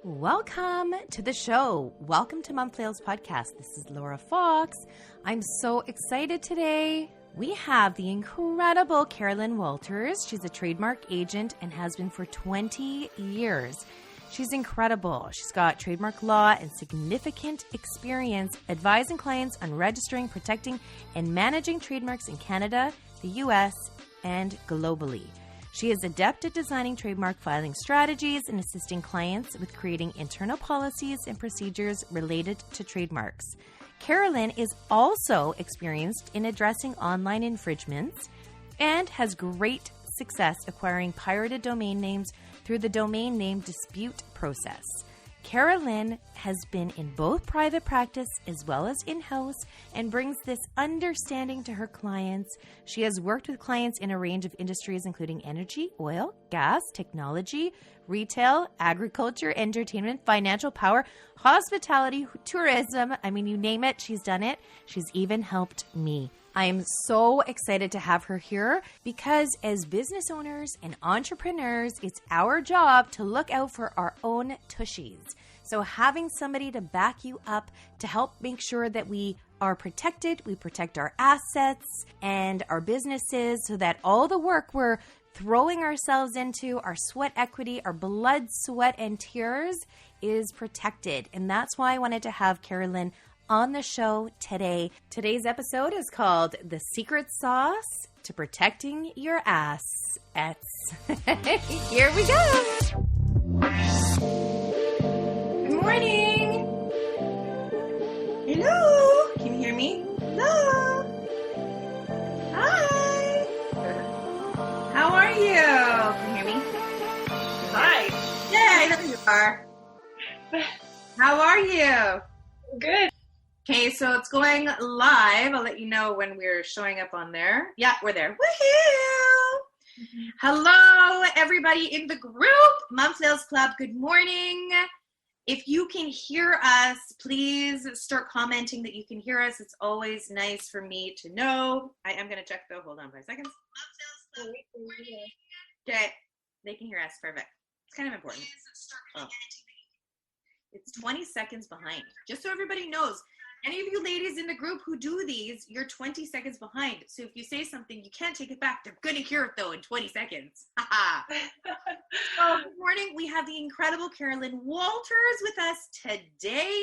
Welcome to the show. Welcome to Mom Flails Podcast. This is Laura Fox. I'm so excited today. We have the incredible Carolyn Walters. She's a trademark agent and has been for 20 years. She's incredible. She's got trademark law and significant experience advising clients on registering, protecting, and managing trademarks in Canada, the US, and globally. She is adept at designing trademark filing strategies and assisting clients with creating internal policies and procedures related to trademarks. Carolyn is also experienced in addressing online infringements and has great success acquiring pirated domain names through the domain name dispute process. Carolyn has been in both private practice as well as in-house and brings this understanding to her clients. She has worked with clients in a range of industries including energy, oil, gas, technology, retail, agriculture, entertainment, financial, power, hospitality, tourism. I mean, you name it, she's done it. She's even helped me. I am so excited to have her here because as business owners and entrepreneurs, it's our job to look out for our own tushies. So having somebody to back you up to help make sure that we are protected, we protect our assets and our businesses so that all the work we're throwing ourselves into, our sweat equity, our blood, sweat, and tears is protected. And that's why I wanted to have Carolyn on the show today. Today's episode is called The Secret Sauce to Protecting Your Ass-ets. Here we go. Good morning. Hello. Can you hear me? Hello. Hi. How are you? Can you hear me? Hi. Yeah, there you are. How are you? Good. Okay, so it's going live. I'll let you know when we're showing up on there. Yeah, we're there. Woohoo! Mm-hmm. Hello, everybody in the group. Mom Flails Club, good morning. If you can hear us, please start commenting that you can hear us. It's always nice for me to know. I am going to check, though. Hold on 5 seconds. Mom Flails Club. Okay, they can hear us. Perfect. It's kind of important. Oh. It's 20 seconds behind. Just so everybody knows. Any of you ladies in the group who do these, you're 20 seconds behind. So if you say something, you can't take it back. They're going to hear it, though, in 20 seconds. So good morning. We have the incredible Carolyn Walters with us today.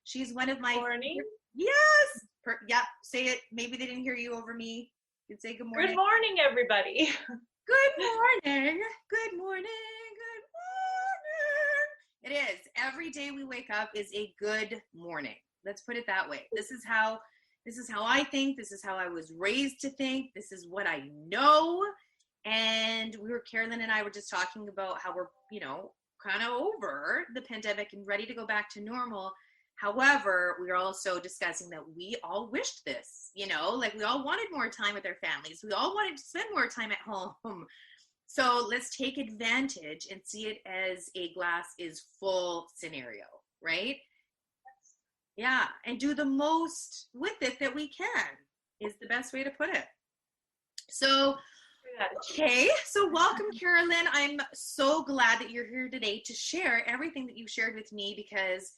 She's one of my... Morning. Yes. Yeah, say it. Maybe they didn't hear you over me. You can say good morning. Good morning, everybody. Good morning. Good morning. Good morning. It is. Every day we wake up is a good morning. Let's put it that way. This is how I think. This is how I was raised to think. This is what I know. And Carolyn and I were just talking about how we're, kind of over the pandemic and ready to go back to normal. However, we are also discussing that we all wished this, like we all wanted more time with our families. We all wanted to spend more time at home. So let's take advantage and see it as a glass is full scenario, right? Yeah, and do the most with it that we can is the best way to put it. So, okay, so welcome, Carolyn. I'm so glad that you're here today to share everything that you shared with me because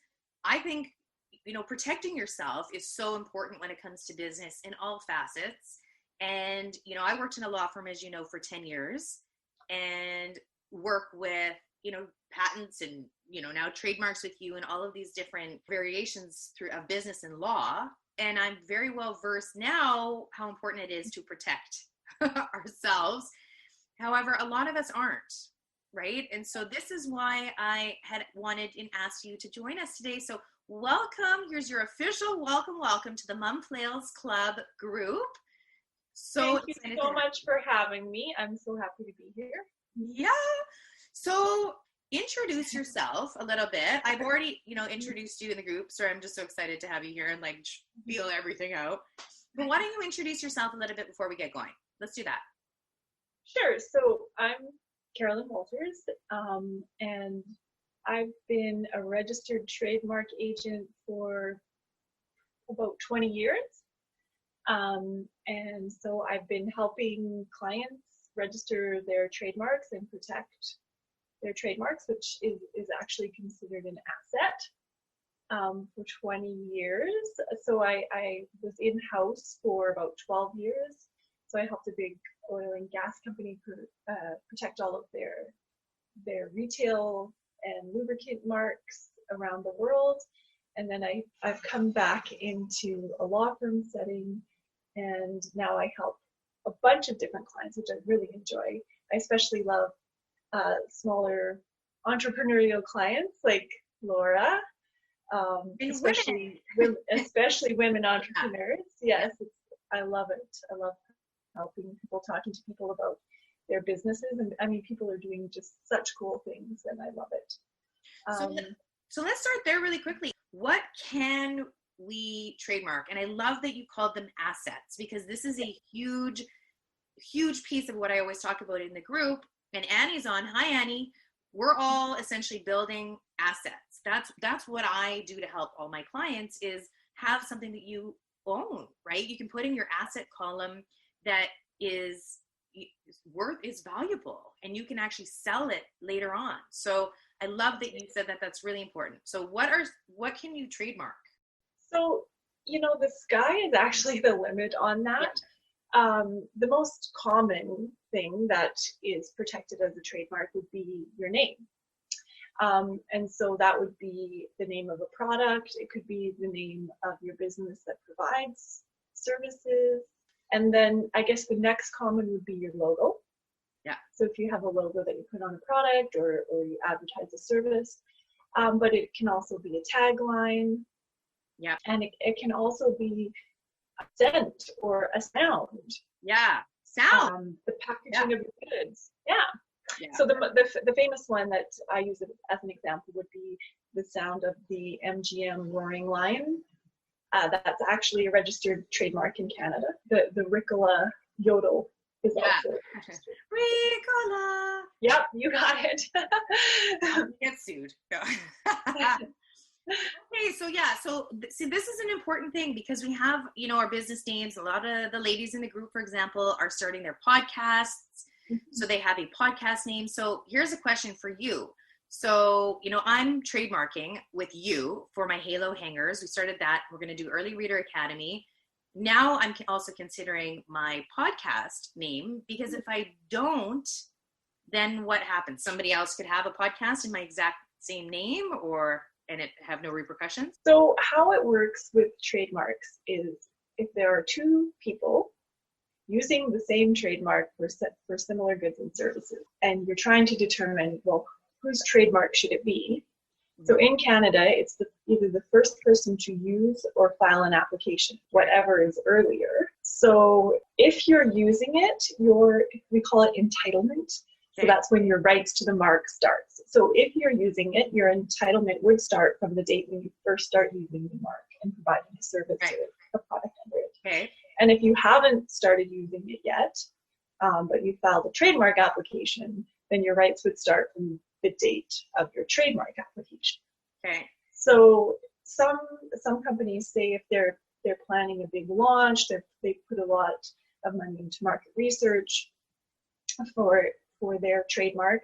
I think, protecting yourself is so important when it comes to business in all facets. And, I worked in a law firm, as you know, for 10 years and work with, patents and, now trademarks with you and all of these different variations of business and law. And I'm very well versed now how important it is to protect ourselves. However, a lot of us aren't, right? And so this is why I had wanted and asked you to join us today. So welcome. Here's your official welcome to the Mom Flails Club group. So thank you so much for having me. I'm so happy to be here. Yeah. So introduce yourself a little bit. I've already, introduced you in the group, so I'm just so excited to have you here and feel everything out. But why don't you introduce yourself a little bit before we get going? Let's do that. Sure. So I'm Carolyn Walters, and I've been a registered trademark agent for about 20 years. And so I've been helping clients register their trademarks and protect their trademarks, which is actually considered an asset for 20 years. So I was in-house for about 12 years. So I helped a big oil and gas company protect all of their retail and lubricant marks around the world. And then I've come back into a law firm setting, and now I help a bunch of different clients, which I really enjoy. I especially love smaller entrepreneurial clients like Laura, especially women entrepreneurs. Yes, I love it. I love helping people, talking to people about their businesses, and I mean, people are doing just such cool things, and I love it. So let's start there really quickly. What can we trademark? And I love that you called them assets, because this is a huge piece of what I always talk about in the group. And Annie's on. Hi, Annie. We're all essentially building assets. That's what I do to help all my clients, is have something that you own, right? You can put in your asset column that is valuable, and you can actually sell it later on. So I love that you said that. That's really important. So what can you trademark? So, the sky is actually the limit on that. Yeah. The most common thing that is protected as a trademark would be your name. And so that would be the name of a product. It could be the name of your business that provides services. And then I guess the next common would be your logo. Yeah. So if you have a logo that you put on a product or you advertise a service, but it can also be a tagline. Yeah. And it can also be a scent or a sound. Yeah. Sound. The packaging of your goods. Yeah. Yeah. So the famous one that I use as an example would be the sound of the MGM roaring lion. That's actually a registered trademark in Canada. The Ricola yodel is also registered. Ricola. Yep, you got it. Get sued. Okay, so see, this is an important thing, because we have, our business names. A lot of the ladies in the group, for example, are starting their podcasts. So they have a podcast name. So here's a question for you. So, I'm trademarking with you for my Halo hangers. We started that. We're going to do Early Reader Academy. Now I'm also considering my podcast name, because if I don't, then what happens? Somebody else could have a podcast in my exact same name, and it have no repercussions? So how it works with trademarks is, if there are two people using the same trademark for similar goods and services, and you're trying to determine, well, whose trademark should it be? So in Canada, it's either the first person to use or file an application, whatever is earlier. So if you're using it, we call it entitlement. So that's when your rights to the mark starts. So if you're using it, your entitlement would start from the date when you first start using the mark and providing a service or a product under it. Okay. And if you haven't started using it yet, but you filed a trademark application, then your rights would start from the date of your trademark application. Okay. So some companies say if they're planning a big launch, they put a lot of money into market research for their trademark,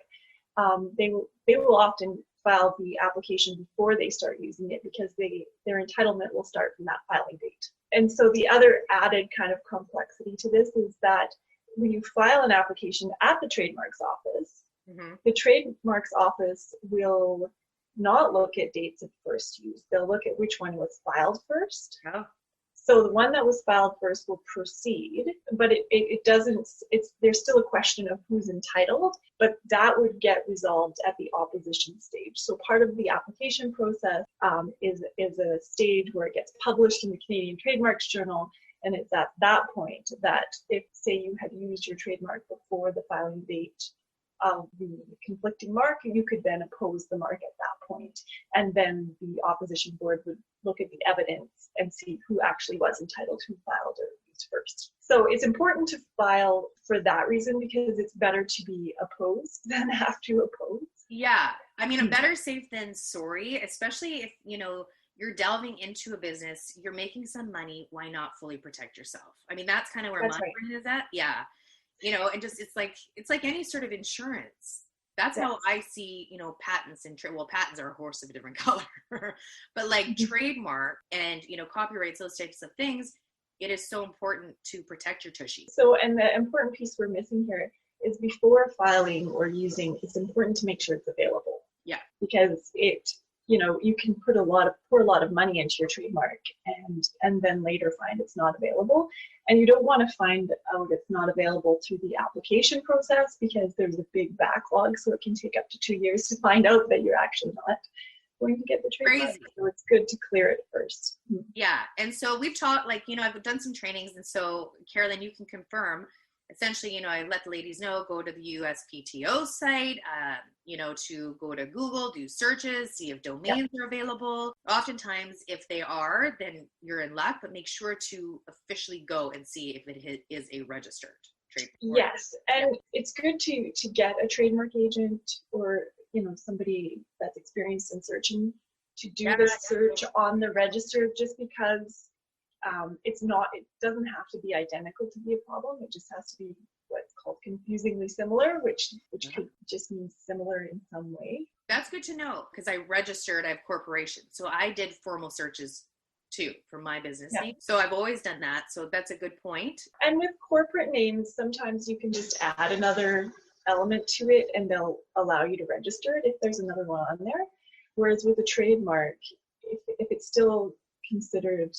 they will often file the application before they start using it, because their entitlement will start from that filing date. And so the other added kind of complexity to this is that when you file an application at the trademarks office, the trademarks office will not look at dates of first use. They'll look at which one was filed first. Oh. So the one that was filed first will proceed, but it doesn't, there's still a question of who's entitled, but that would get resolved at the opposition stage. So part of the application process is a stage where it gets published in the Canadian Trademarks Journal, and it's at that point that if, say, you had used your trademark before the filing date of the conflicting mark, you could then oppose the mark at that point. And then the opposition board would look at the evidence and see who actually was entitled, who filed or used first. So it's important to file for that reason, because it's better to be opposed than have to oppose. Yeah. I mean, I'm better safe than sorry, especially if, you're delving into a business, you're making some money, why not fully protect yourself? I mean, that's kind of where my brain is at. Yeah. And just, it's like any sort of insurance. That's how I see, patents and patents are a horse of a different color, but like trademark and, copyrights, those types of things, it is so important to protect your tushy. So, and the important piece we're missing here is before filing or using, it's important to make sure it's available. Yeah. Because you can pour a lot of money into your trademark and then later find it's not available. And you don't want to find out it's not available through the application process because there's a big backlog. So it can take up to 2 years to find out that you're actually not going to get the trademark. Crazy. So it's good to clear it first. Yeah. And so we've taught, I've done some trainings. And so Carolyn, you can confirm, essentially, I let the ladies know, go to the USPTO site, to go to Google, do searches, see if domains are available. Oftentimes, if they are, then you're in luck, but make sure to officially go and see if it is a registered trademark. Yes, and it's good to get a trademark agent or, somebody that's experienced in searching to do the search on the register, just because it doesn't have to be identical to be a problem. It just has to be what's called confusingly similar, which could just mean similar in some way. That's good to know, because I have corporations. So I did formal searches too for my business name. So I've always done that. So that's a good point. And with corporate names, sometimes you can just add another element to it and they'll allow you to register it if there's another one on there. Whereas with a trademark, if it's still considered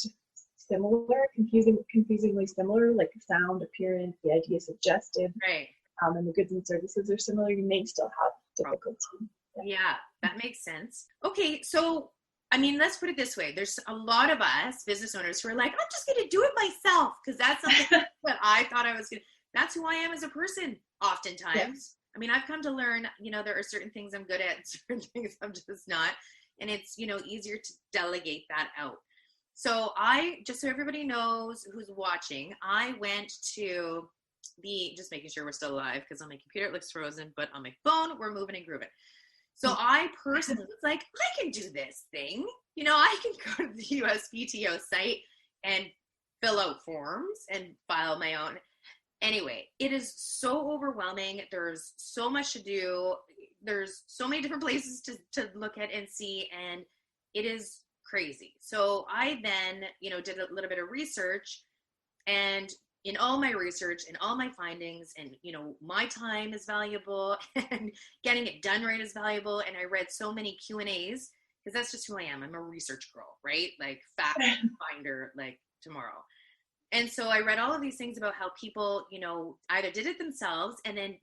similar, confusingly similar, like the sound, appearance, the idea suggested, right, and the goods and services are similar, you may still have difficulty. Yeah, that makes sense. Okay, so let's put it this way. There's a lot of us business owners who are like, I'm just going to do it myself, because that's something that I thought I was going to. That's who I am as a person, oftentimes. Yeah. I've come to learn, there are certain things I'm good at, certain things I'm just not. And it's, easier to delegate that out. So just so everybody knows who's watching, I went to just making sure we're still alive, because on my computer it looks frozen, but on my phone, we're moving and grooving. So I personally was like, I can do this thing. I can go to the USPTO site and fill out forms and file my own. Anyway, it is so overwhelming. There's so much to do. There's so many different places to look at and see, and it is crazy. So I then, did a little bit of research, and in all my research and all my findings, and, my time is valuable and getting it done right is valuable. And I read so many Q&As, because that's just who I am. I'm a research girl, right? Like fact finder, like tomorrow. And so I read all of these things about how people, either did it themselves and then,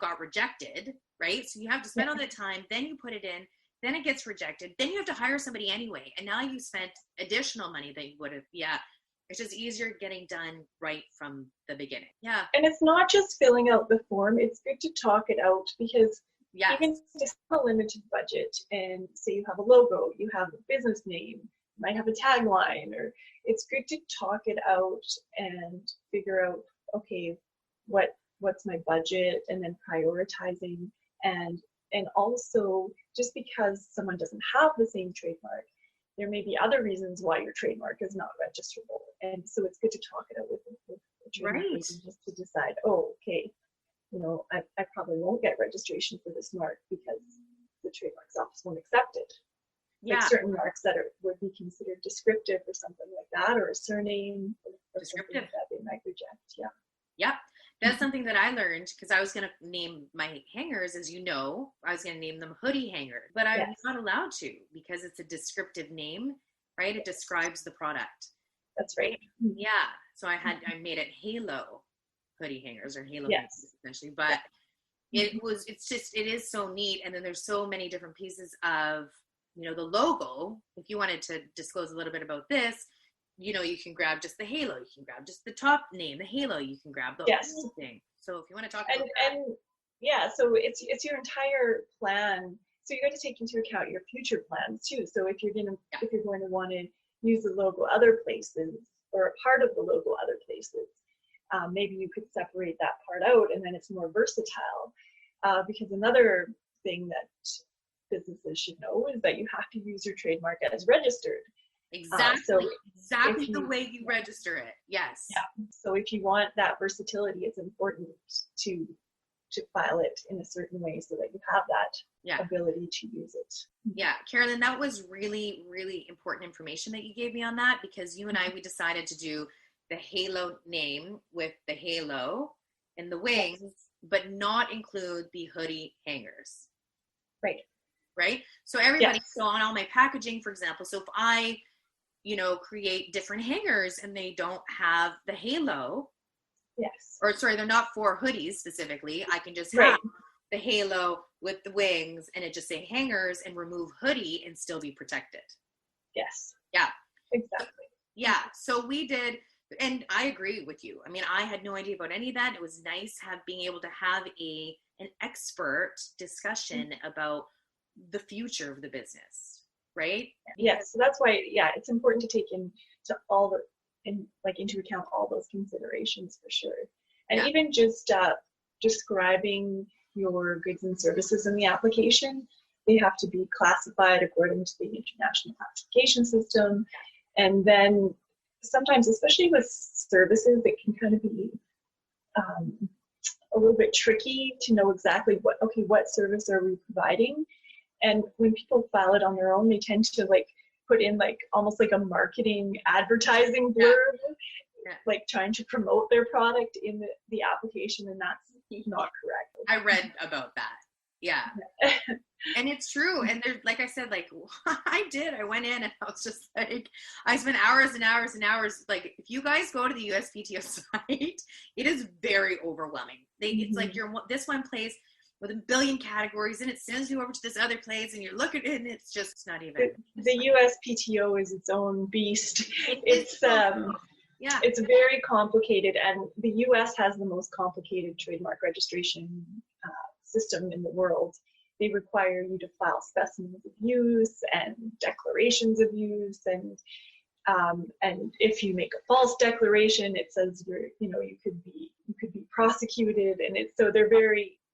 got rejected, right? So you have to spend all that time, then you put it in, then it gets rejected, then you have to hire somebody anyway. And now you spent additional money that you would have, it's just easier getting done right from the beginning. Yeah. And it's not just filling out the form. It's good to talk it out, because even just a limited budget, and say you have a logo, you have a business name, you might have a tagline, or it's good to talk it out and figure out, okay, what's my budget, and then prioritizing, and also, just because someone doesn't have the same trademark, there may be other reasons why your trademark is not registerable. And so it's good to talk it out with the trademark agent, just to decide, okay, I probably won't get registration for this mark because the trademarks office won't accept it. Yeah. Like certain marks that would be considered descriptive or something like that, or a surname or descriptive that they might reject. Yeah. Yep. That's something that I learned, because I was going to name my hangers, as you know, I was going to name them hoodie hangers, but I'm not allowed to, because it's a descriptive name, right? It describes the product. That's right. Yeah. So I made it halo hoodie hangers, or halo hangers essentially, but it is so neat. And then there's so many different pieces of, the logo. If you wanted to disclose a little bit about this, you can grab just the halo, you can grab just the top name, the halo, you can grab the whole thing. So if you want to talk about that. So it's your entire plan. So you got to take into account your future plans too. So if you're going to want to use the logo other places, or a part of the logo other places, maybe you could separate that part out, and then it's more versatile. Because another thing that businesses should know is that you have to use your trademark as registered. Exactly. Exactly the way you register it. Yes. Yeah. So if you want that versatility, it's important to to file it in a certain way so that you have that Yeah. ability to use it. Yeah, Carolyn, that was really, really important information that you gave me on that, because you and I, we decided to do the halo name with the halo and the wings, but not include the hoodie hangers. Right? So everybody, so on all my packaging, for example, so if I, create different hangers and they don't have the halo, or sorry, they're not for hoodies specifically, I can just have the halo with the wings and it just say hangers and remove hoodie and still be protected. Yes. Yeah. Exactly. Yeah. So we did, and I agree with you. I mean, I had no idea about any of that. It was nice being able to have an expert discussion about the future of the business, right? Yes. So that's why, it's important to take into account all those considerations for sure. And even just describing your goods and services in the application, they have to be classified according to the International Classification System. And then sometimes, especially with services, it can kind of be a little bit tricky to know exactly what service are we providing. And when people file it on their own, they tend to put in almost like a marketing advertising blurb, like trying to promote their product in the application, and that's not correct. I read about that. Yeah. And it's true. And there's, like I said, I went in and I was just I spent hours and hours and hours. If you guys go to the USPTO site, it is very overwhelming. It's like this one place with a billion categories and it sends you over to this other place and you're looking and it's just not even. The USPTO is its own beast. It's very complicated, and the US has the most complicated trademark registration system in the world. They require you to file specimens of use and declarations of use, and if you make a false declaration, it says you could be prosecuted, and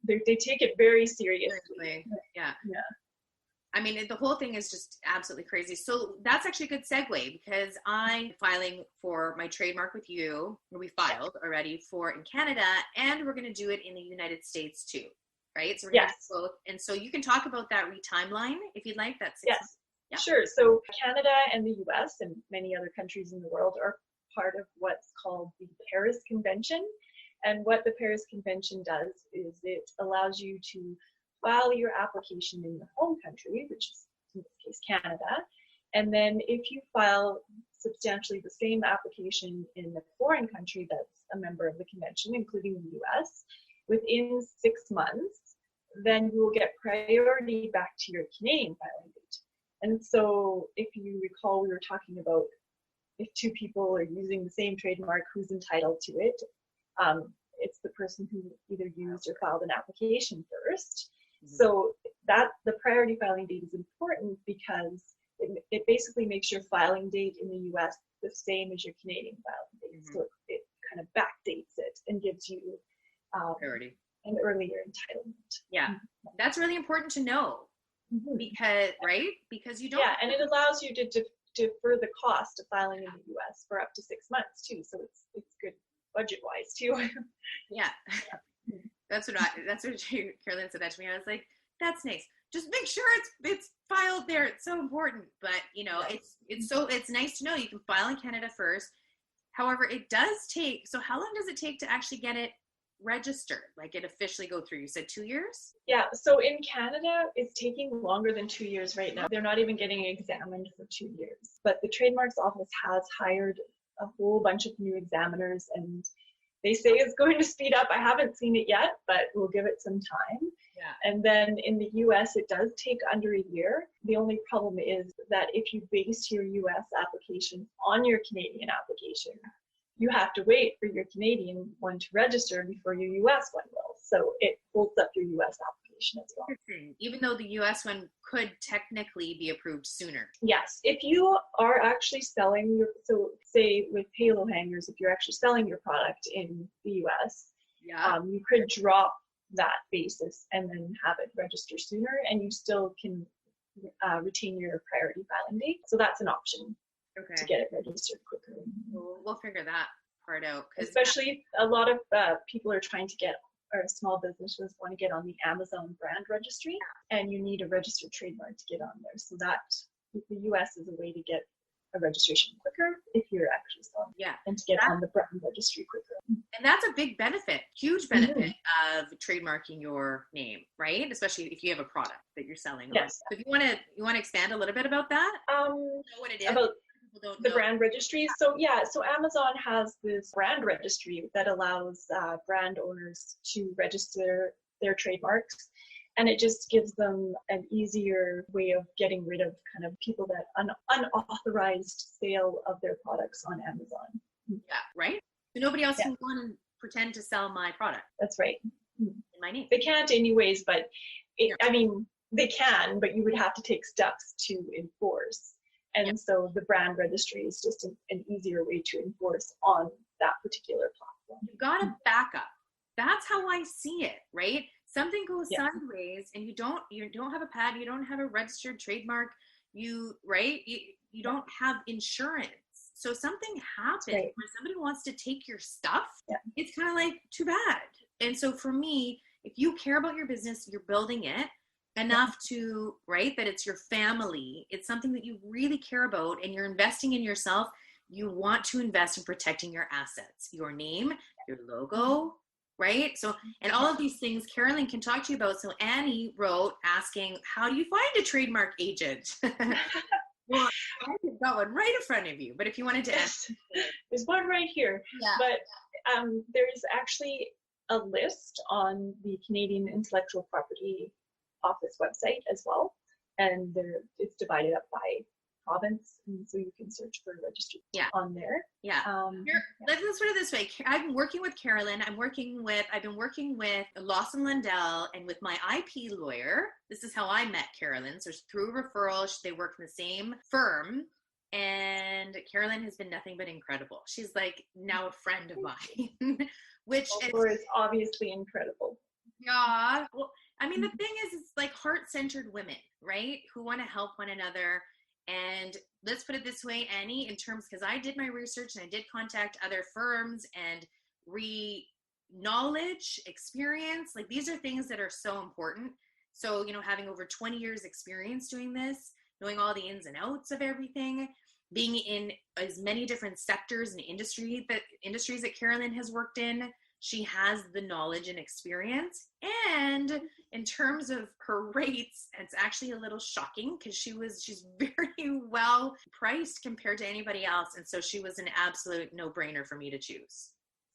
they take it very seriously. Yeah. I mean, the whole thing is just absolutely crazy. So that's actually a good segue, because I'm filing for my trademark with you. We filed already in Canada, and we're going to do it in the United States too, right? So we're going to do both. And so you can talk about that timeline if you'd like. Sure. So Canada and the US and many other countries in the world are part of what's called the Paris Convention. And what the Paris Convention does is it allows you to file your application in your home country, which is in this case Canada, and then if you file substantially the same application in a foreign country that's a member of the convention, including the US, within 6 months, then you will get priority back to your Canadian filing date. And so if you recall, we were talking about if two people are using the same trademark, who's entitled to it. It's the person who either used or filed an application first. So that the priority filing date is important because it basically makes your filing date in the US the same as your Canadian filing date. So it kind of backdates it and gives you priority, an earlier entitlement. Yeah, that's really important to know because you don't. Yeah, and it allows you to defer the cost of filing in the US for up to 6 months too. So it's good budget-wise too. Yeah. That's what Carolyn said that to me. I was like, that's nice. Just make sure it's filed there. It's so important. But it's nice to know you can file in Canada first. However, it does take. So how long does it take to actually get it registered? It officially go through? You said 2 years? Yeah. So in Canada, it's taking longer than 2 years right now. They're not even getting examined for 2 years. But the Trademarks Office has hired a whole bunch of new examiners, and they say it's going to speed up. I haven't seen it yet, but we'll give it some time. Yeah. And then in the US, it does take under a year. The only problem is that if you base your US application on your Canadian application, you have to wait for your Canadian one to register before your US one will. So it holds up your US application as well. Even though the US one could technically be approved sooner. Yes. If you are actually selling so say with halo hangers, if you're actually selling your product in the US, you could drop that basis and then have it register sooner, and you still can retain your priority filing date. So that's an option to get it registered quicker. We'll figure that part out. Especially a lot of people are trying to get or small businesses want to get on the Amazon brand registry, and you need a registered trademark to get on there. So that the US is a way to get a registration quicker if you're actually selling, and to get on the brand registry quicker. And that's a big benefit, huge benefit of trademarking your name, right? Especially if you have a product that you're selling. Yes. So if you want to expand a little bit about that, know what it is. About the brand registry. So Amazon has this brand registry that allows brand owners to register their trademarks. And it just gives them an easier way of getting rid of kind of people that unauthorized sale of their products on Amazon. Yeah, right? So nobody else can go on and pretend to sell my product. That's right. In my name. They can't anyways, but they can, but you would have to take steps to enforce. And so the brand registry is just an easier way to enforce on that particular platform. You've got to back up. That's how I see it, right? Something goes sideways and you don't have a patent, you don't have a registered trademark, you don't have insurance. So something happens where somebody wants to take your stuff, it's kind of like, too bad. And so for me, if you care about your business, you're building it enough to, that it's your family, it's something that you really care about and you're investing in yourself, you want to invest in protecting your assets, your name, your logo, right? So, and all of these things Carolyn can talk to you about. So Annie wrote asking, how do you find a trademark agent? Well, I've got one right in front of you, but if you wanted to ask. There's one right here. Yeah. But there's actually a list on the Canadian Intellectual Property Office website as well. And it's divided up by province, and so you can search for registered on there. Let's put it this way. I've been working with Carolyn. I've been working with Lawson Lundell and with my IP lawyer. This is how I met Carolyn. So through referral, they work in the same firm. And Carolyn has been nothing but incredible. She's like now a friend of mine, which is obviously incredible. Yeah. Well, I mean, the thing is, it's like heart-centered women, right? Who want to help one another. And let's put it this way, Annie, in terms, because I did my research and I did contact other firms and knowledge, experience, like these are things that are so important. So, having over 20 years experience doing this, knowing all the ins and outs of everything, being in as many different sectors and industries that Carolyn has worked in, she has the knowledge and experience. And in terms of her rates, it's actually a little shocking because she's very well priced compared to anybody else. And so she was an absolute no-brainer for me to choose.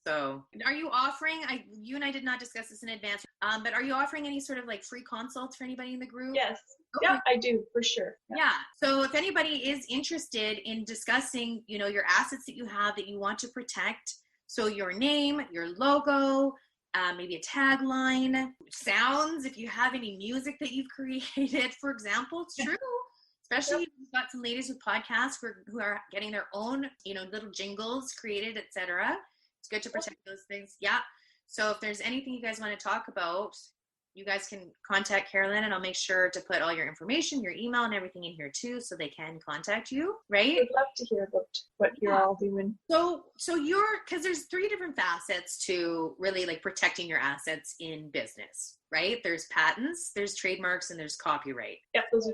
So are you offering, you and I did not discuss this in advance, but are you offering any sort of like free consults for anybody in the group? Yes. Okay. Yeah, I do, for sure. Yeah. So if anybody is interested in discussing, your assets that you have that you want to protect, so your name, your logo, maybe a tagline, sounds, if you have any music that you've created, for example, it's true. Especially if you've got some ladies with podcasts who are getting their own, little jingles created, etc. It's good to protect those things. Yeah. So if there's anything you guys want to talk about, you guys can contact Carolyn, and I'll make sure to put all your information, your email and everything in here too, so they can contact you, right? I'd love to hear about what you're all doing. So because there's 3 different facets to really like protecting your assets in business, right? There's patents, there's trademarks, and there's copyright. Yeah, those are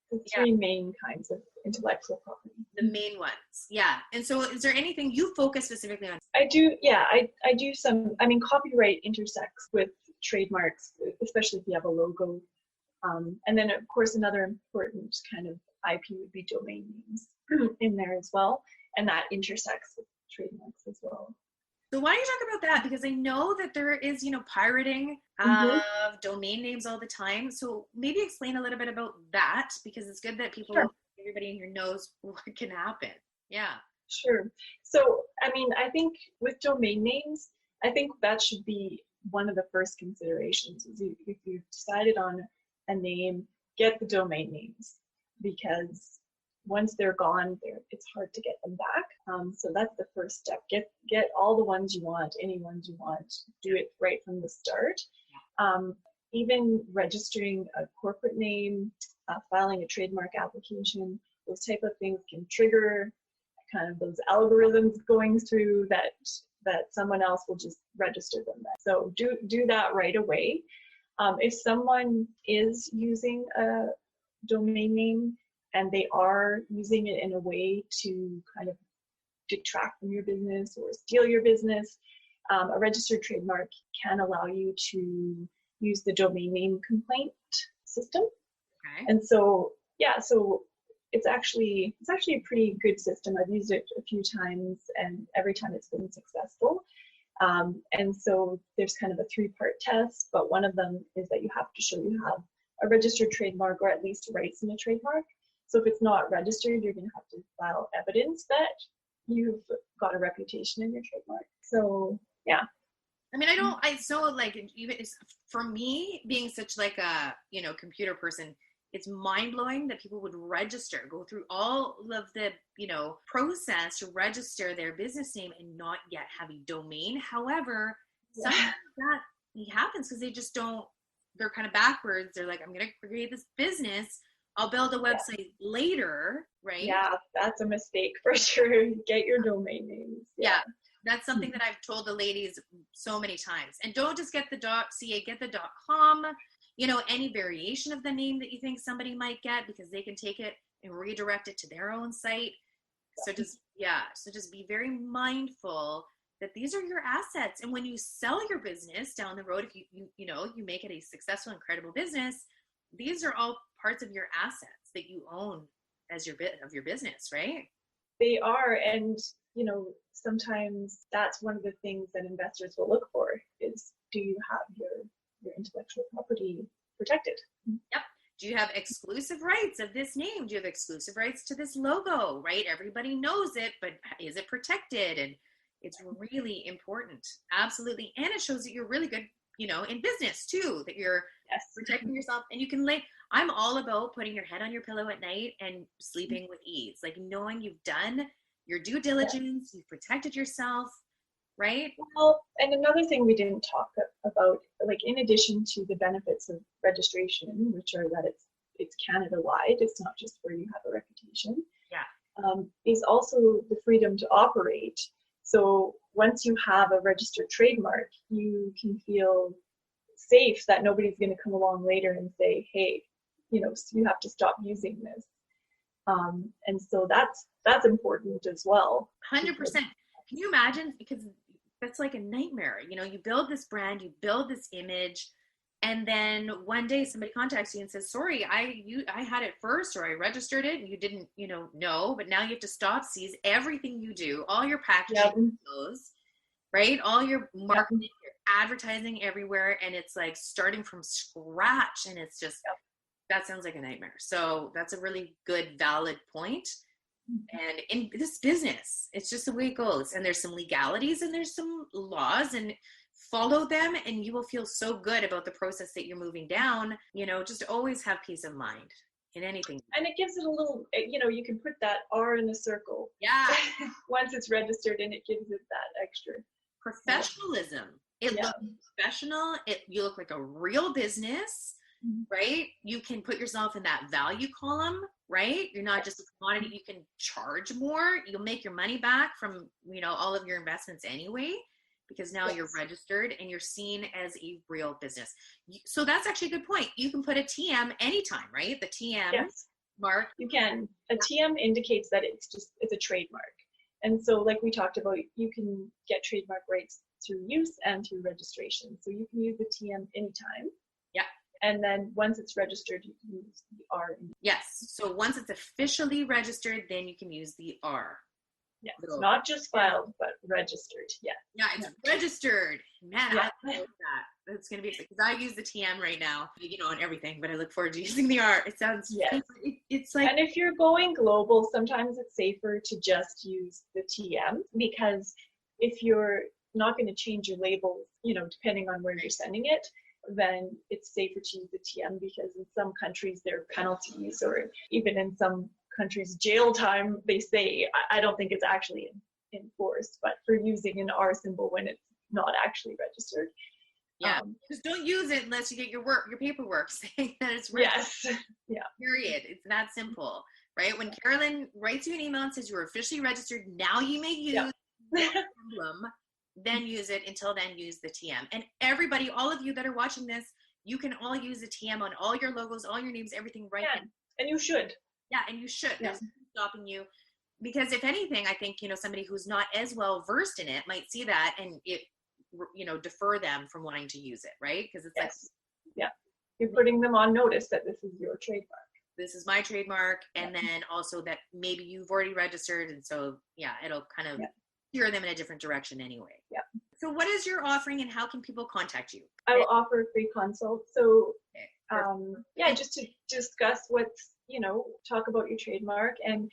the 3 main kinds of intellectual property. The main ones. Yeah. And so is there anything you focus specifically on? I do. Yeah, I do some, copyright intersects with trademarks, especially if you have a logo. And then, of course, another important kind of IP would be domain names in there as well. And that intersects with trademarks as well. So why don't you talk about that? Because I know that there is, pirating of domain names all the time. So maybe explain a little bit about that, because it's good that everybody in here knows what can happen. Yeah. Sure. So, I think with domain names, I think that should be one of the first considerations is if you've decided on a name, get the domain names, because once they're gone, it's hard to get them back. So that's the first step. Get all the ones you want, any ones you want. Do it right from the start. Even registering a corporate name, filing a trademark application, those type of things can trigger kind of those algorithms going through that that someone else will just register them then. So do that right away. If someone is using a domain name and they are using it in a way to kind of detract from your business or steal your business, a registered trademark can allow you to use the domain name complaint system. Okay. And so, yeah, so it's actually a pretty good system. I've used it a few times, and every time it's been successful. And so there's kind of a 3-part test, but one of them is that you have to show you have a registered trademark or at least rights in a trademark. So if it's not registered, you're going to have to file evidence that you've got a reputation in your trademark. So yeah. I mean, even for me being such like a, computer person, it's mind-blowing that people would go through all of the, process to register their business name and not yet have a domain. However, sometimes that happens because they just don't, they're kind of backwards. They're like, I'm going to create this business. I'll build a website later, right? Yeah, that's a mistake for sure. Get your domain names. Yeah. That's something that I've told the ladies so many times. And don't just get the .ca, get the .com, any variation of the name that you think somebody might get, because they can take it and redirect it to their own site. So just be very mindful that these are your assets. And when you sell your business down the road, if you make it a successful, incredible business, these are all parts of your assets that you own as your business, right? They are. And, sometimes that's one of the things that investors will look for is, do you have your intellectual property protected? Yep. Do you have exclusive rights of this name? Do you have exclusive rights to this logo, right? Everybody knows it, but is it protected? And it's really important. Absolutely. And it shows that you're really good, in business too, that you're protecting yourself. And you can I'm all about putting your head on your pillow at night and sleeping with ease, like knowing you've done your due diligence, you've protected yourself, right? Well, and another thing we didn't talk about, like in addition to the benefits of registration, which are that it's Canada-wide, it's not just where you have a reputation. Yeah. Is also the freedom to operate. So once you have a registered trademark, you can feel safe that nobody's going to come along later and say, hey, you have to stop using this. And so that's important as well. 100%. Can you imagine? Because that's like a nightmare. You build this brand, you build this image, and then one day somebody contacts you and says, sorry, I had it first, or I registered it and you didn't, know, but now you have to stop, seize everything you do, all your packaging, right? All your marketing, your advertising everywhere. And it's like starting from scratch, and it's just, that sounds like a nightmare. So that's a really good, valid point. And in this business, it's just the way it goes. And there's some legalities and there's some laws, and follow them, and you will feel so good about the process that you're moving down. Just always have peace of mind in anything. And it gives it a little, you can put that R in the circle. Yeah. Once it's registered, and it gives it that extra professionalism. It looks professional. You look like a real business. Right? You can put yourself in that value column, right? You're not just a commodity. You can charge more. You'll make your money back from, all of your investments anyway, because now you're registered and you're seen as a real business. So that's actually a good point. You can put a TM anytime, right? The TM mark. You can. A TM indicates that it's a trademark. And so like we talked about, you can get trademark rights through use and through registration. So you can use the TM anytime. Yeah. And then once it's registered, you can use the R. Yes. So once it's officially registered, then you can use the R. Yeah. It's not just filed, but registered. Yeah. Yeah, it's registered. Man, I like that. It's going to be, because I use the TM right now, on everything, but I look forward to using the R. It sounds, it's like. And if you're going global, sometimes it's safer to just use the TM, because if you're not going to change your labels, depending on where you're sending it, then it's safer to use the TM, because in some countries there are penalties, or even in some countries jail time, they say. I don't think it's actually enforced, but for using an R symbol when it's not actually registered. Yeah, just don't use it unless you get your paperwork saying that it's registered. Yes. Yeah. Period. It's that simple, right? When Carolyn writes you an email and says you are officially registered, now you may use the emblem, then use it. Until then, use the TM. And everybody, all of you that are watching this, you can all use the TM on all your logos, all your names, everything right now. And you should. Yeah, and you should. Yeah. There's nothing stopping you. Because if anything, I think, somebody who's not as well versed in it might see that and it, defer them from wanting to use it, right? Because it's You're putting them on notice that this is your trademark. This is my trademark. And then also that maybe you've already registered. And so, it'll kind of steer them in a different direction anyway. Yeah. So what is your offering and how can people contact you? I will offer a free consult. So, just to discuss what's, talk about your trademark, and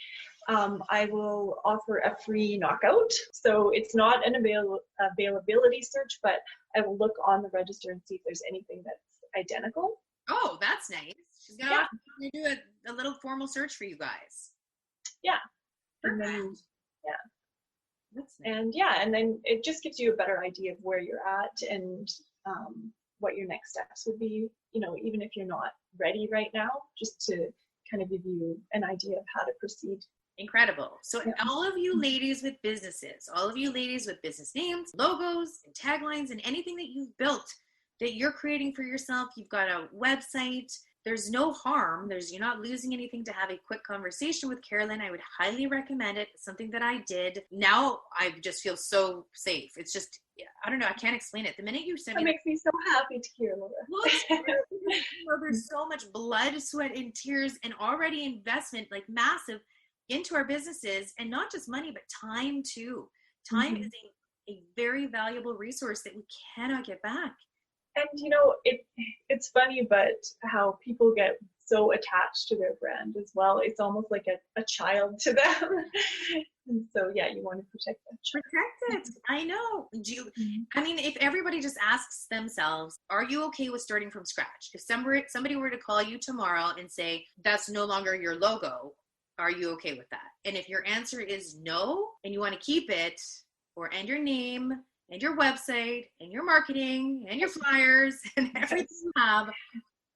I will offer a free knockout. So it's not an availability search, but I will look on the register and see if there's anything that's identical. Oh, that's nice. She's going to do a little formal search for you guys. Yeah. Perfect. And then, That's nice. And then it just gives you a better idea of where you're at and what your next steps would be, even if you're not ready right now, just to kind of give you an idea of how to proceed. Incredible. So all of you ladies with businesses, all of you ladies with business names, logos, and taglines, and anything that you've built that you're creating for yourself, you've got a website, there's no harm. You're not losing anything to have a quick conversation with Carolyn. I would highly recommend it. It's something that I did. Now I just feel so safe. It's just, I don't know. I can't explain it. The minute you send me, that makes me so happy to hear, Laura. Well, there's so much blood, sweat, and tears, and already investment, like massive, into our businesses, and not just money, but time too. Time is a very valuable resource that we cannot get back. And it's funny, but how people get so attached to their brand as well. It's almost like a child to them. And so, you want to protect that. Protect it. I know. If everybody just asks themselves, are you okay with starting from scratch? If somebody were to call you tomorrow and say, that's no longer your logo, are you okay with that? And if your answer is no, and you want to keep it, and your name, and your website, and your marketing, and your flyers, and everything you have,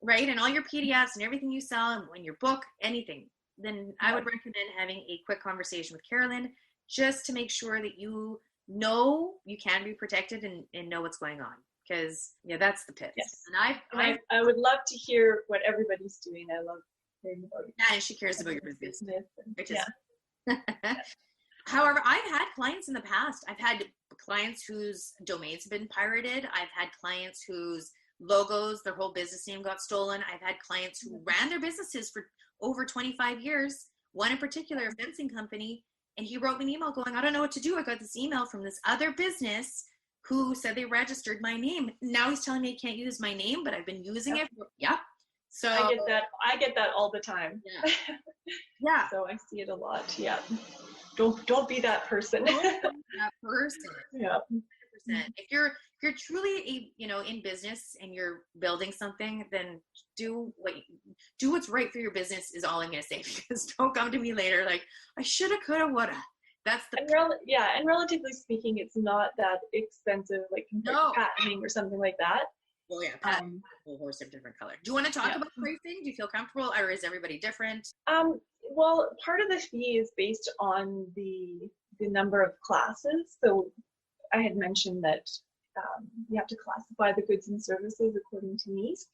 right? And all your PDFs and everything you sell, and when your book, anything, then I would recommend having a quick conversation with Carolyn, just to make sure that you know you can be protected and know what's going on. Because, that's the pitch. Yes. And I would love to hear what everybody's doing. I love hearing about it. Yeah, and she cares about your business. However, I've had clients in the past. I've had clients whose domains have been pirated. I've had clients whose logos, their whole business name got stolen. I've had clients who ran their businesses for over 25 years. One in particular, a fencing company, and he wrote me an email going, I don't know what to do. I got this email from this other business who said they registered my name. Now he's telling me he can't use my name, but I've been using it. So I get that all the time. Yeah. So I see it a lot. Yeah. Don't be that person. Don't be that person. Yeah. 100%. If you're truly in business and you're building something, then do what's right for your business is all I'm gonna say. Because don't come to me later like I shoulda, coulda, woulda. That's the and relatively speaking, it's not that expensive, like patenting or something like that. Well, patent a whole horse of different color. Do you want to talk about pricing? Do you feel comfortable, or is everybody different? Well, part of the fee is based on the number of classes. So I had mentioned that you have to classify the goods and services according to needs.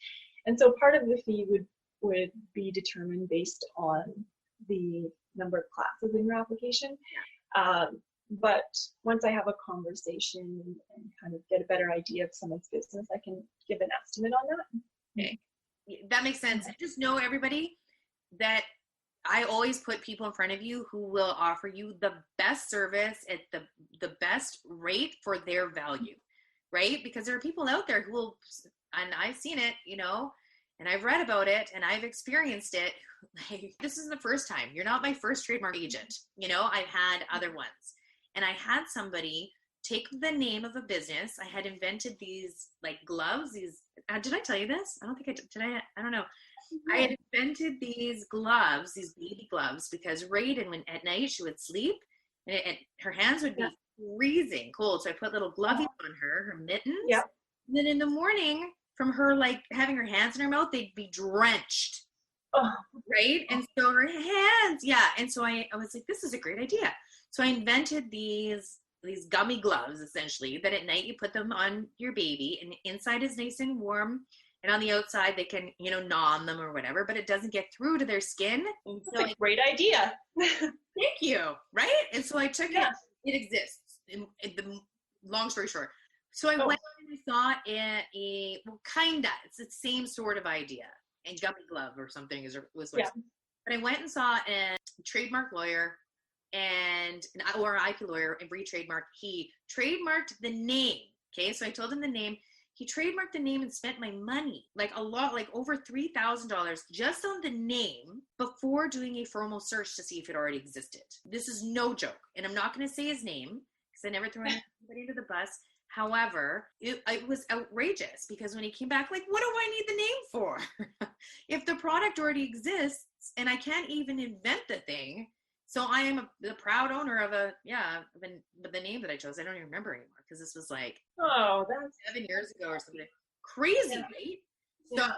And so part of the fee would be determined based on the number of classes in your application. But once I have a conversation and kind of get a better idea of someone's business, I can give an estimate on that. Okay. That makes sense. Just know, everybody, that I always put people in front of you who will offer you the best service at the best rate for their value, right? Because there are people out there who will, and I've seen it, and I've read about it and I've experienced it. Like, this isn't the first time. You're not my first trademark agent. I've had other ones. And I had somebody take the name of a business. I had invented these gloves. Did I tell you this? I don't think I did. I don't know. I had invented these gloves, these baby gloves, because Raiden, when at night she would sleep, and her hands would be freezing cold. So I put little glovies on her mittens. Yep. And then in the morning, from her having her hands in her mouth, they'd be drenched. Oh. Right? And so her hands, and so I was like, this is a great idea. So I invented these these gummy gloves, essentially, that at night you put them on your baby, and inside is nice and warm, and on the outside they can, you know, gnaw on them or whatever, but it doesn't get through to their skin. That's a great idea. Thank you. Right? And so I took it. It exists. In the long story short. So I went and I saw well, kinda. It's the same sort of idea. And gummy glove or something was what But I went and saw a trademark lawyer or an IP lawyer and re-trademarked. He trademarked the name. Okay, so I told him the name. He trademarked the name and spent my money, like a lot, like over $3,000 just on the name before doing a formal search to see if it already existed. This is no joke. And I'm not going to say his name because I never throw anybody under the bus. However, it was outrageous because when he came back, like, what do I need the name for? If the product already exists and I can't even invent the thing. So I am the proud owner of but the name that I chose, I don't even remember anymore because this was like that's 7 years ago or something. Crazy, right?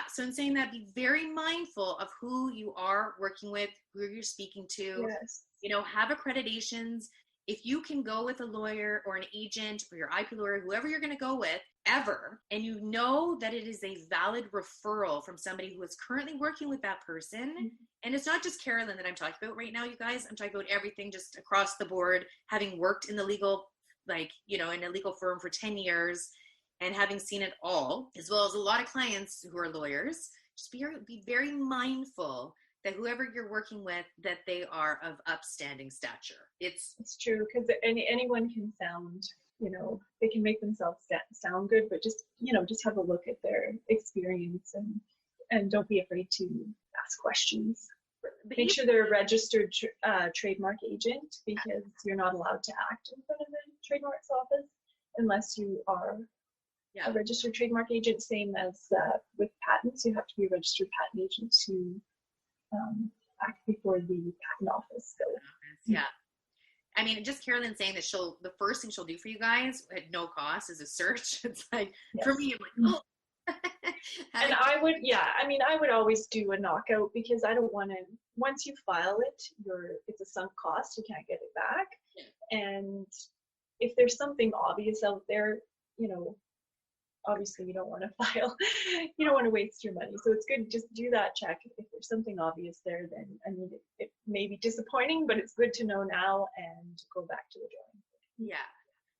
So in saying that, be very mindful of who you are working with, who you're speaking to. Yes. You know, have accreditations. If you can go with a lawyer or an agent or your IP lawyer, whoever you're going to go with ever, and you know that it is a valid referral from somebody who is currently working with that person, and it's not just Carolyn that I'm talking about right now, you guys, I'm talking about everything just across the board, having worked in the legal, like, you know, in a legal firm for 10 years and having seen it all, as well as a lot of clients who are lawyers, just be very mindful that whoever you're working with, that they are of upstanding stature. It's true, because anyone can sound, you know, they can make themselves sound good, but just, you know, just have a look at their experience and don't be afraid to ask questions. Make sure they're a registered trademark agent, because you're not allowed to act in front of the trademark's office unless you are a registered trademark agent. Same as with patents, you have to be a registered patent agent to act before the patent office. So I mean, just Carolyn saying that the first thing she'll do for you guys at no cost is a search. It's like, for me, I'm like, and I would always do a knockout, because I don't want to, once you file it, it's a sunk cost, you can't get it back. And if there's something obvious out there, you know, obviously you don't want to file, you don't want to waste your money. So it's good to just do that check. If there's something obvious there, then, I mean, it may be disappointing, but it's good to know now and go back to the drawing board. Yeah.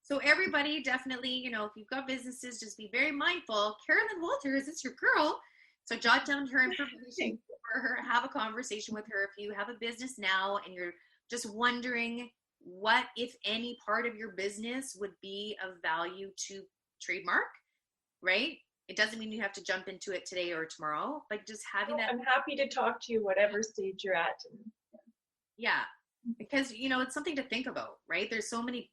So everybody definitely, you know, if you've got businesses, just be very mindful. Carolyn Walters, it's your girl. So jot down her information for her, have a conversation with her. If you have a business now and you're just wondering what, if any, part of your business would be of value to trademark, right? It doesn't mean you have to jump into it today or tomorrow, but just having that. I'm happy to talk to you whatever stage you're at. Yeah, because, you know, it's something to think about, right? There's so many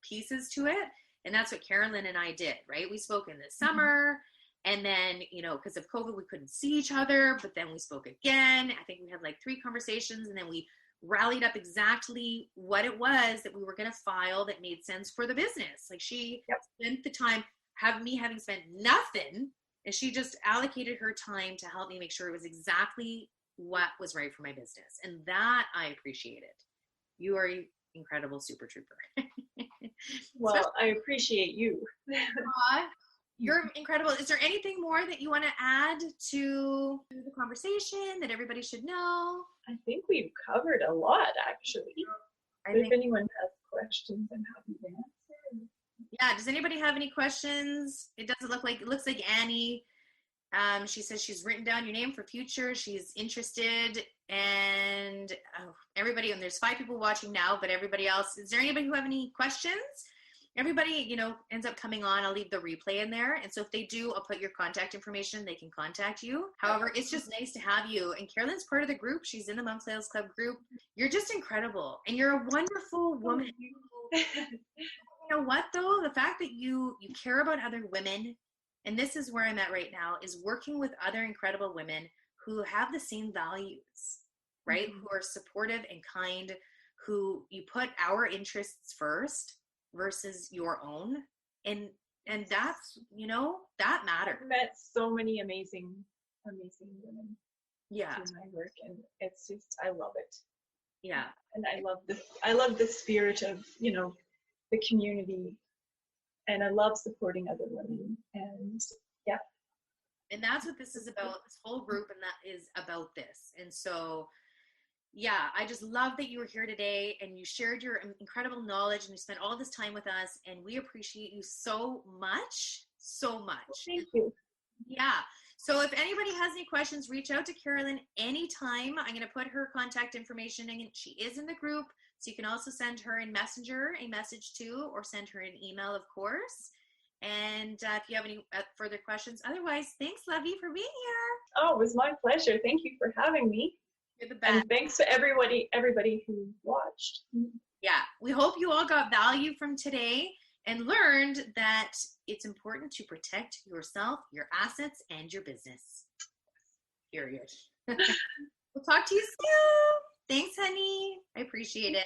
pieces to it, and that's what Carolyn and I did, right? We spoke in the summer, and then, you know, because of COVID, we couldn't see each other, but then we spoke again. I think we had like 3 conversations, and then we rallied up exactly what it was that we were going to file that made sense for the business. Like, she spent the time, having spent nothing, and she just allocated her time to help me make sure it was exactly what was right for my business. And that I appreciated. You are an incredible super trooper. Well, I appreciate you. You're incredible. Is there anything more that you want to add to the conversation that everybody should know? I think we've covered a lot, actually. If anyone has questions, I'm happy to answer. Yeah, does anybody have any questions? It looks like Annie. She says she's written down your name for future. She's interested, and everybody, and there's 5 people watching now, but everybody else, is there anybody who have any questions? Everybody, you know, ends up coming on. I'll leave the replay in there. And so if they do, I'll put your contact information. They can contact you. However, it's just nice to have you. And Carolyn's part of the group. She's in the Mom Sales Club group. You're just incredible. And you're a wonderful woman. You know what, though? The fact that you care about other women, and this is where I'm at right now, is working with other incredible women who have the same values, right? Who are supportive and kind, who you put our interests first versus your own. And that's, you know, that matters. I've met so many amazing women through my work, and it's just, I love it. Yeah. And I love the spirit of, you know, the community, and I love supporting other women. And yeah. And that's what this is about, this whole group, and that is about this. And so, yeah, I just love that you were here today and you shared your incredible knowledge and you spent all this time with us, and we appreciate you so much, so much. Thank you. Yeah. So if anybody has any questions, reach out to Carolyn anytime. I'm going to put her contact information in. She is in the group, so you can also send her in Messenger a message too, or send her an email, of course. And if you have any further questions, otherwise, thanks, Lovey, for being here. Oh, it was my pleasure. Thank you for having me. You're the best. And thanks to everybody who watched. Yeah, we hope you all got value from today and learned that it's important to protect yourself, your assets, and your business. Period. We'll talk to you soon. Thanks, honey. I appreciate it.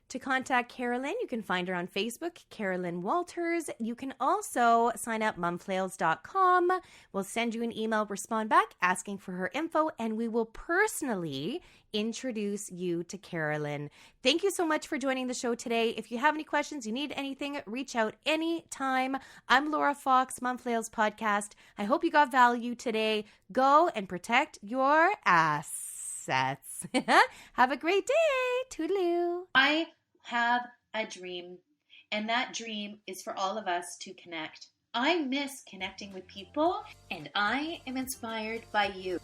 To contact Carolyn, you can find her on Facebook, Carolyn Walters. You can also sign up mumflails.com. We'll send you an email, respond back, asking for her info, and we will personally introduce you to Carolyn. Thank you so much for joining the show today. If you have any questions, you need anything, reach out anytime. I'm Laura Fox, Mumflails Podcast. I hope you got value today. Go and protect your assets. Have a great day. Toodaloo. I have a dream, and that dream is for all of us to connect. I miss connecting with people, and I am inspired by you.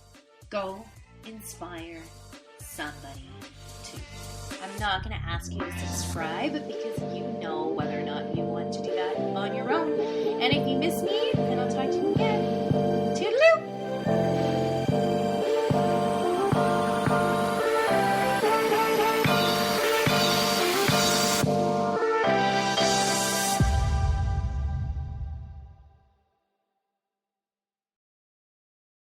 Go inspire somebody too. I'm not going to ask you to subscribe because you know whether or not you want to do that on your own. And if you miss me, then I'll talk to you again.